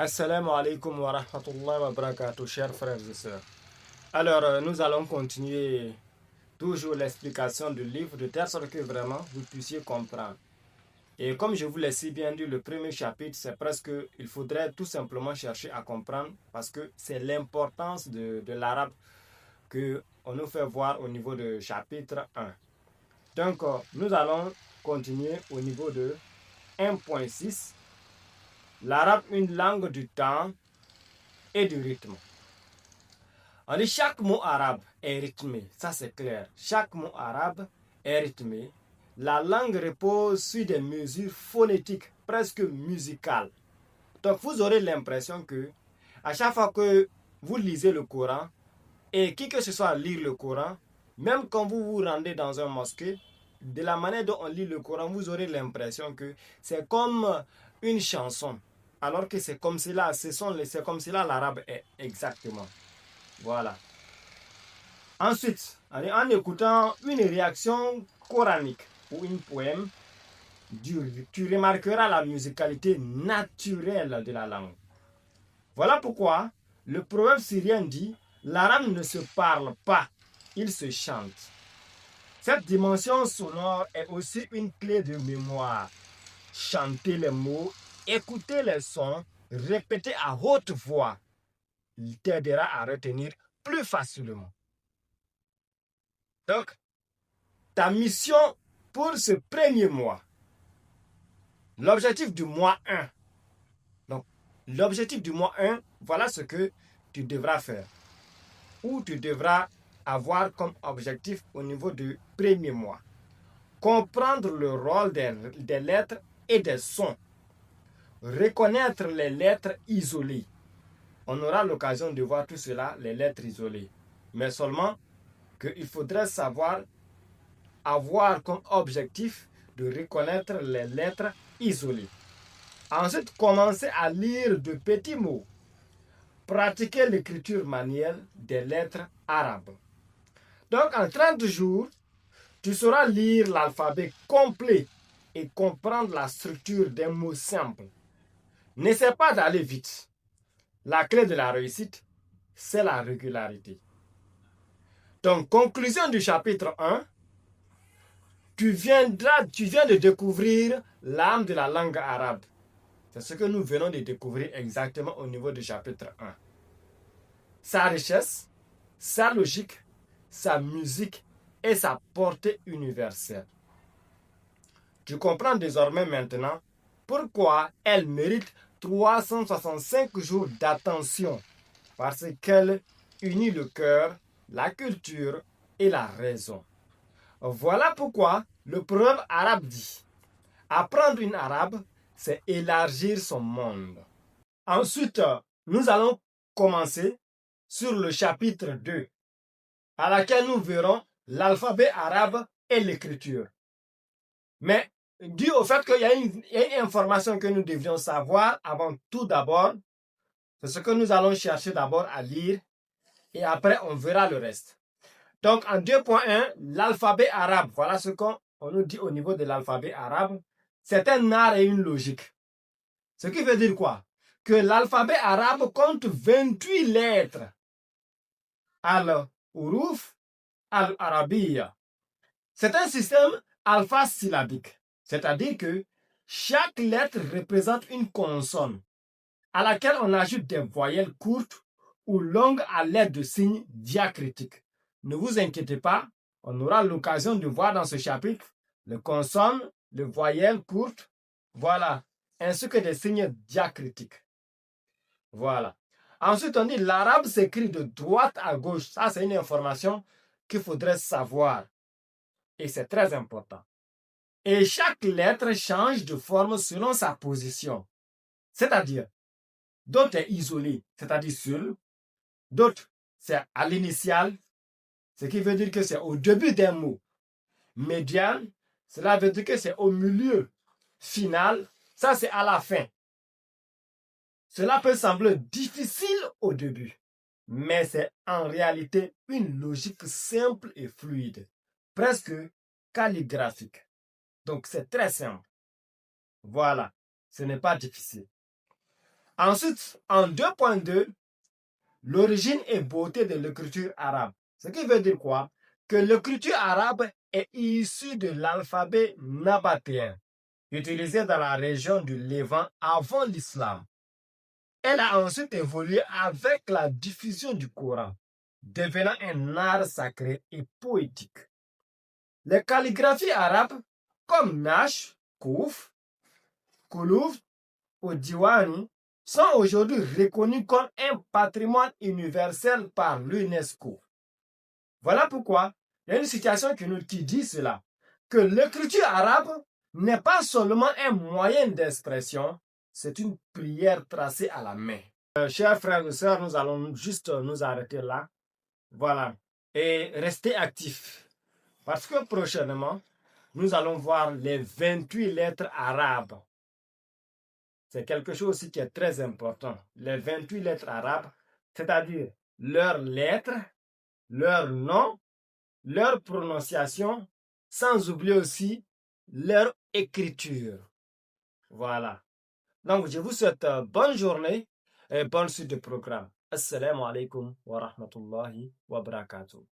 Assalamu alaikum wa rahmatullahi wa barakatuh, chers frères et sœurs. Alors, nous allons continuer toujours l'explication du livre de telle sorte que vraiment vous puissiez comprendre. Et comme je vous l'ai si bien dit, le premier chapitre, c'est presque, il faudrait tout simplement chercher à comprendre parce que c'est l'importance de l'arabe que on nous fait voir au niveau de chapitre 1. Donc, nous allons continuer au niveau de 1.6. L'arabe, une langue du temps et du rythme. On dit chaque mot arabe est rythmé, ça c'est clair. Chaque mot arabe est rythmé. La langue repose sur des mesures phonétiques, presque musicales. Donc vous aurez l'impression que à chaque fois que vous lisez le Coran, et qui que ce soit lire le Coran, même quand vous vous rendez dans un mosquée, de la manière dont on lit le Coran, vous aurez l'impression que c'est comme une chanson. Alors que c'est comme cela, c'est comme cela l'arabe est exactement. Voilà. Ensuite, en écoutant une réaction coranique ou une poème, tu remarqueras la musicalité naturelle de la langue. Voilà pourquoi le proverbe syrien dit l'arabe ne se parle pas, il se chante. Cette dimension sonore est aussi une clé de mémoire. Chanter les mots, écouter les sons, répéter à haute voix, il t'aidera à retenir plus facilement. Donc, ta mission pour ce premier mois, l'objectif du mois 1. Donc, l'objectif du mois 1, voilà ce que tu devras faire. Ou tu devras avoir comme objectif au niveau du premier mois. Comprendre le rôle des lettres et des sons. Reconnaître les lettres isolées. On aura l'occasion de voir tout cela, les lettres isolées. Mais seulement qu'il faudrait savoir avoir comme objectif de reconnaître les lettres isolées. Ensuite, commencer à lire de petits mots. Pratiquer l'écriture manuelle des lettres arabes. Donc, en 30 jours, tu sauras lire l'alphabet complet et comprendre la structure des mots simples. N'essaie pas d'aller vite. La clé de la réussite, c'est la régularité. Donc, conclusion du chapitre 1. Tu viens de découvrir l'âme de la langue arabe. C'est ce que nous venons de découvrir exactement au niveau du chapitre 1. Sa richesse, sa logique, sa musique et sa portée universelle. Tu comprends désormais maintenant pourquoi elle mérite 365 jours d'attention. Parce qu'elle unit le cœur, la culture et la raison. Voilà pourquoi le proverbe arabe dit: apprendre une arabe, c'est élargir son monde. Ensuite, nous allons commencer sur le chapitre 2, à laquelle nous verrons l'alphabet arabe et l'écriture. Mais dû au fait qu'il y a une information que nous devrions savoir avant tout d'abord, c'est ce que nous allons chercher d'abord à lire et après on verra le reste. Donc en 2.1, l'alphabet arabe, voilà ce qu'on nous dit au niveau de l'alphabet arabe. C'est un art et une logique. Ce qui veut dire quoi? Que l'alphabet arabe compte 28 lettres. Al-Huruf al-Arabiya. C'est un système alpha-syllabique. C'est-à-dire que chaque lettre représente une consonne à laquelle on ajoute des voyelles courtes ou longues à l'aide de signes diacritiques. Ne vous inquiétez pas, on aura l'occasion de voir dans ce chapitre les consonnes, les voyelles courtes, voilà, ainsi que des signes diacritiques. Voilà. Ensuite, on dit l'arabe s'écrit de droite à gauche. Ça, c'est une information qu'il faudrait savoir. Et c'est très important. Et chaque lettre change de forme selon sa position. C'est-à-dire, d'autres est isolé, c'est-à-dire seul. D'autres, c'est à l'initiale, ce qui veut dire que c'est au début d'un mot. Médian, cela veut dire que c'est au milieu. Final, ça c'est à la fin. Cela peut sembler difficile au début, mais c'est en réalité une logique simple et fluide, presque calligraphique. Donc c'est très simple. Voilà, ce n'est pas difficile. Ensuite, en 2.2, l'origine et beauté de l'écriture arabe. Ce qui veut dire quoi? Que l'écriture arabe est issue de l'alphabet nabatéen, utilisé dans la région du Levant avant l'islam. Elle a ensuite évolué avec la diffusion du Coran, devenant un art sacré et poétique. Les calligraphies arabes, comme Nash, Kouf, Koulouf ou Diwani, sont aujourd'hui reconnues comme un patrimoine universel par l'UNESCO. Voilà pourquoi il y a une citation qui dit cela, que l'écriture arabe n'est pas seulement un moyen d'expression, c'est une prière tracée à la main. Chers frères et sœurs, nous allons juste nous arrêter là. Voilà. Et restez actifs. Parce que prochainement, nous allons voir les 28 lettres arabes. C'est quelque chose aussi qui est très important. Les 28 lettres arabes, c'est-à-dire leurs lettres, leurs noms, leur prononciation, sans oublier aussi leur écriture. Voilà. Donc, je vous souhaite bonne journée et bonne suite de programme. Assalamu alaikum wa rahmatullahi wa barakatuh.